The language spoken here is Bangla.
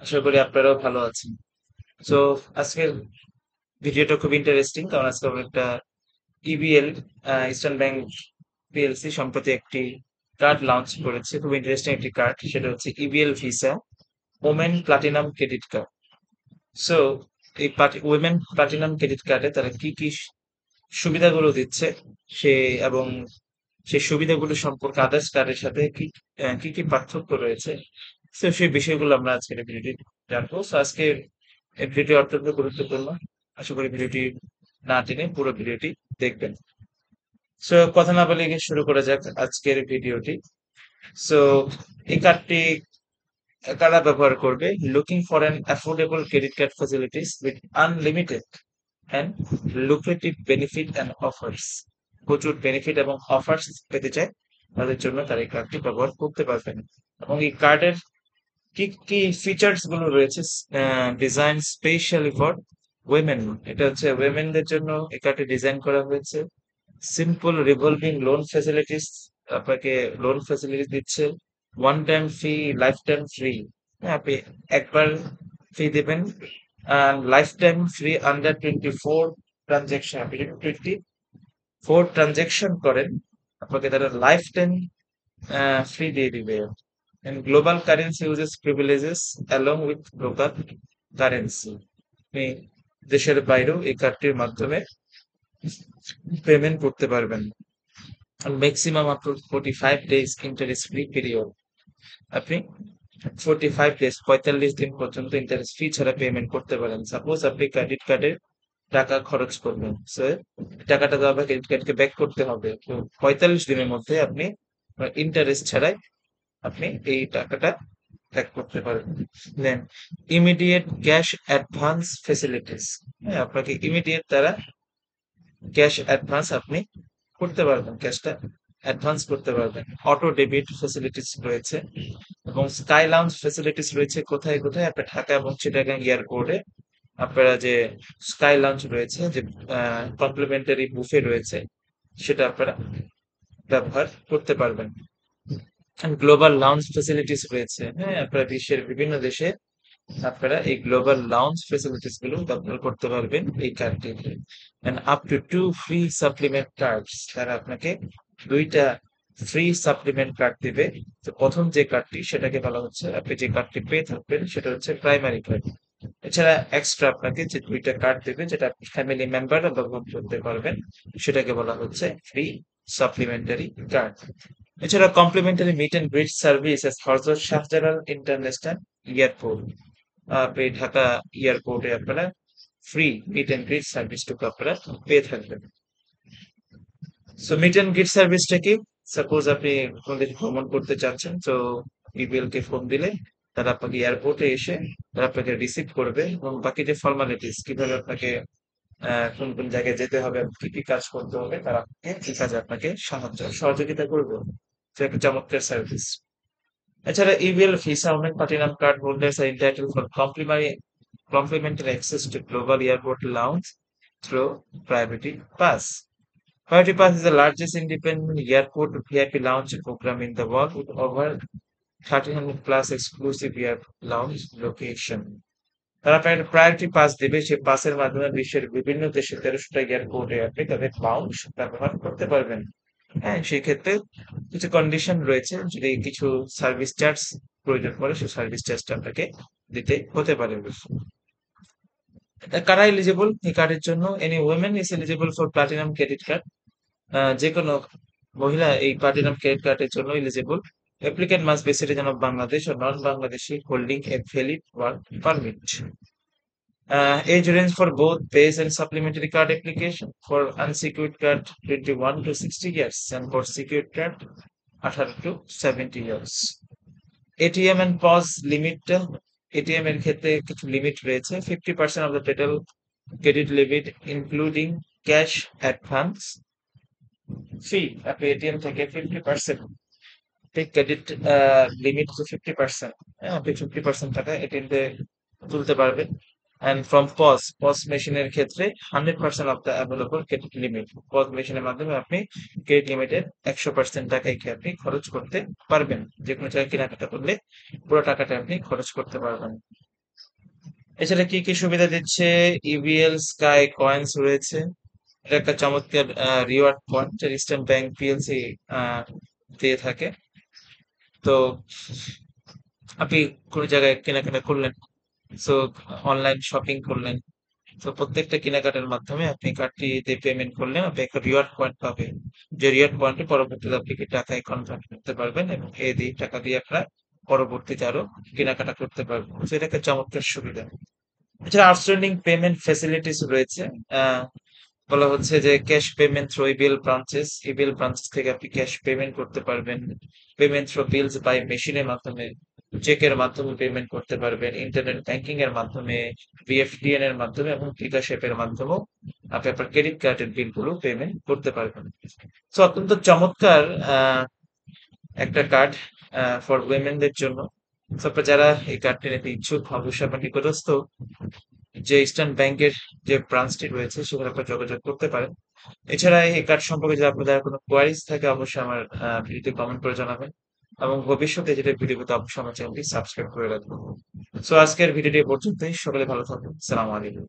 আশা করি আপনারাও ভালো আছেন। সো আজকের ভিডিওটা খুব ইন্টারেস্টিং, কারণ আজকে আমরা একটা ইবিএল ইস্টার্ন ব্যাংক পিএলসি সম্প্রতি একটি কার্ড লঞ্চ করেছে। খুব ইন্টারেস্টিং একটি কার্ড, সেটা হচ্ছে EBL Visa women platinum credit card. So এই ওমেন প্লাটিনাম ক্রেডিট কার্ডে তারা কি কি সুবিধাগুলো দিচ্ছে সে এবং সেই সুবিধাগুলো সম্পর্কে আদার্স কার্ডের সাথে কি কি কি পার্থক্য রয়েছে, তো সেই বিষয়গুলো আমরা আজকের এই ভিডিওটি জানবো। তো আজকে এই ভিডিওটি অত্যন্ত গুরুত্বপূর্ণ। আশা করি ভিডিওটি না টেনে পুরো ভিডিওটি দেখবেন। সো কথা না বলে গিয়ে শুরু করা যাক আজকের ভিডিওটি। সো এই কার্ডটি কারা ব্যবহার করবে? Looking for an affordable credit card facilities with unlimited and lucrative benefit and offers. প্রচুর বেনিফিট এবং অফার্স পেতে চায়, তাদের জন্য তারা এই কার্ডটি ব্যবহার করতে পারবেন। এবং এই কার্ডের কি কি ফিচার্স গুলো রয়েছে? ডিজাইন স্পেশালি ফর উইমেন, এটা হচ্ছে উইমেনদের জন্য এই কার্ডটি ডিজাইন করা হয়েছে। সিম্পল রিভলভিং লোন ফ্যাসিলিটিস, আপনাকে লোন ফ্যাসিলিটি দিচ্ছে। ওয়ান টাইম ফি, লাইফ টাইম ফ্রি। আপনি একবার ফি দেবেন, life time free under 24 transaction. আপনি যদি 24 ট্রানজেকশন করেন, আপনাকে তারা লাইফ টাইম ফ্রি দিয়ে দিবে। And global currency uses privileges along with local currency. আপনি দেশের বাইরেও এই কার্ডটির মাধ্যমে পেমেন্ট করতে পারবেন। Maximum up to 45 days interest free period. আপনি 45 ডেজ 45 দিন পর্যন্ত ইন্টারেস্ট ফি ছাড়া পেমেন্ট করতে পারেন। সাপোজ আপনি ক্রেডিট কার্ডের টাকা খরচ করবেন, সো টাকাটা তো আবার ক্রেডিট কার্ডকে ব্যাক করতে হবে। তো 45 দিনের মধ্যে আপনি ইন্টারেস্ট ছাড়াই আপনি এই টাকাটা ত্যাগ করতে পারবেন। দেন ইমিডিয়েট ক্যাশ অ্যাডভান্স ফেসিলিটিস। হ্যাঁ, আপনাকে ইমিডিয়েট তারা ক্যাশ অ্যাডভান্স আপনি করতে পারবেন, ক্যাশটা অ্যাডভান্স করতে পারবেন। অটো ডেবিট ফেসিলিটিস রয়েছে এবং স্কাই লাউঞ্জ ফেসিলিটিস রয়েছে। কোথায় কোথায়? আপনার ঢাকা এবং চিটাগাং এয়ারপোর্টে আপনারা যে স্কাই লাউঞ্জ রয়েছে, যে কমপ্লিমেন্টারি বুফে রয়েছে, সেটা আপনারা ব্যবহার করতে পারবেন। গ্লোবাল লাউঞ্জ ফেসিলিটিস রয়েছে। হ্যাঁ, আপনারা বিশ্বের বিভিন্ন দেশে আপনারা এই গ্লোবাল লাউঞ্জ ফেসিলিটিস গুলো ব্যবহার করতে পারবেন এই কার্ডটিতে। And up to 2 free supplement cards, তারা আপনাকে 2টা ফ্রি সাপ্লিমেন্ট কার্ড দিবে। তো প্রথম যে কার্ডটি, সেটাকে বলা হচ্ছে, আপনি যে কার্ডটি পেয়ে থাকবেন সেটা হচ্ছে প্রাইমারি কার্ড। এছাড়া এক্সট্রা আপনাকে যে 2টা কার্ড দেবে, যেটা আপনি ফ্যামিলি মেম্বাররা ব্যবহার করতে পারবেন, সেটাকে বলা হচ্ছে ফ্রি সাপ্লিমেন্টারি কার্ড। এছাড়া complimentary meet and greet service Hazrat Shahjalal international airport. আপনি ঢাকা এয়ারপোর্টে আপনারা ফ্রি মিট এন্ড গ্রিট সার্ভিসটুকু আপনারা পেয়ে থাকবেন। সো মিট এন্ড গ্রিট সার্ভিসটা কি? সাপোজ আপনি কোনো দেশে ভ্রমণ করতে চাচ্ছেন, তো বিপিএল কে ফোন দিলে তারা আপনাকে এয়ারপোর্টে এসে তারা আপনাকে রিসিভ করবে, এবং বাকি যে ফর্মালিটিস, কিভাবে আপনাকে কোন কোন জায়গায় যেতে হবে, কি কি কাজ করতে হবে, তারা আপনাকে এই কাজে আপনাকে সহযোগিতা করবে। তো একটা চমৎকার সার্ভিস। এছাড়া EBL Visa women platinum card holders are entitled for complimentary access to global airport lounge through Priority Pass. Priority Pass is the largest independent airport VIP lounge program in the world with over 1,300 plus exclusive airport lounge location. তারা প্রায়োরিটি পাস দিবে, সেই পাসের মাধ্যমে বিশ্বের বিভিন্ন দেশে 1300টা এয়ারপোর্টে আপনি তাদের লাউঞ্জ ব্যবহার করতে পারবেন। হ্যাঁ, সেই ক্ষেত্রে কিছু কন্ডিশন রয়েছে। যদি কিছু সার্ভিস চার্জ প্রয়োজন পড়ে, সেই সার্ভিস চার্জটা আপনাকে দিতে হতে পারে। কারা এলিজিবল এই কার্ডের জন্য? Any women is eligible for platinum credit card. যে কোনো মহিলা এই প্লাটিনাম ক্রেডিট কার্ডের জন্য eligible. Applicant must be citizen of Bangladesh or non-Bangladeshi holding a valid work permit. Age range for both base and supplementary card application. For unsecured card, 21 to 60 years, and for secured card, 18 to 70 years. ATM and POS limit, ATM এর ক্ষেত্রে কিছু লিমিট রয়েছে। 50% of the total credit limit including cash advance fee. আপনি এটিএম থেকে 50% ক্রেডিট লিমিট হচ্ছে 50%। আপনি 50% টাকা এটিএম তে তুলতে পারবেন। অ্যান্ড ফ্রম পজ মেশিনের ক্ষেত্রে 100% of the available credit limit. POS মেশিনের মাধ্যমে আপনি ক্রেডিট লিমিটের 100% টাকাই আপনি খরচ করতে পারবেন। যে কোনো জায়গায় কেনাকাটা করলে পুরো টাকাটা আপনি খরচ করতে পারবেন। এছাড়া কি কি সুবিধা দিচ্ছে? ইবিএল স্কাই কয়েন্স রয়েছে। এটা একটা চমৎকার রিওয়ার্ড পয়েন্ট যেটা ইস্টার্ন ব্যাংক পিএলসি দিয়ে থাকে। তো আপনি কোনো জায়গায় কেনাকাটা করলেন, সো অনলাইন শপিং করলেন, তো প্রত্যেকটা কেনাকাটার মাধ্যমে আপনি কার্ডটিতে পেমেন্ট করলে আপনি একটা রিওয়ার্ড পয়েন্ট পাবেন। যে রিওয়ার্ড পয়েন্টে পরবর্তীতে আপনি কি টাকায় কনভার্ট করতে পারবেন এবং এই দিয়ে টাকা দিয়ে আপনার পরবর্তীতে আরো কেনাকাটা করতে পারবেন। তো এটা একটা চমৎকার সুবিধা। এছাড়া আউটস্ট্যান্ডিং পেমেন্ট ফ্যাসিলিটিস রয়েছে। আহ বলা হচ্ছে যে cash payment through EBL branches, EBL branches থেকে আপনি ক্যাশ পেমেন্ট করতে পারবেন। পেমেন্ট থ্রু বিলস বাই মেশিনের মাধ্যমে, চেকের মাধ্যমে পেমেন্ট করতে পারবেন, ইন্টারনেট ব্যাংকিং এর মাধ্যমে, বিএফটিএন এর মাধ্যমে এবং বিকাশ অ্যাপের মাধ্যমেও আপনি আপনার ক্রেডিট কার্ডের বিলগুলো পেমেন্ট করতে পারবেন। তো অত্যন্ত চমৎকার আহ, একটা কার্ড ফর উইমেনদের জন্য। তারপর যারা এই কার্ডটি নিতে ইচ্ছুক অবশ্যই আপনার নিকটস্থ যে ইস্টার্ন ব্যাংকের যে ব্রাঞ্চটি রয়েছে সেখানে আপনারা যোগাযোগ করতে পারেন। এছাড়া এই কার্ড সম্পর্কে যদি আপনাদের আর কোনো কোয়ারিজ থাকে অবশ্যই আমার ভিডিওতে কমেন্ট করে জানাবেন এবং ভবিষ্যতে যেটা ভিডিও পেতে অবশ্যই আমার চ্যানেলটি সাবস্ক্রাইব করে রাখবেন। সো আজকের ভিডিওটি এ পর্যন্তই। সকলে ভালো থাকুন। সালাম আলাইকুম।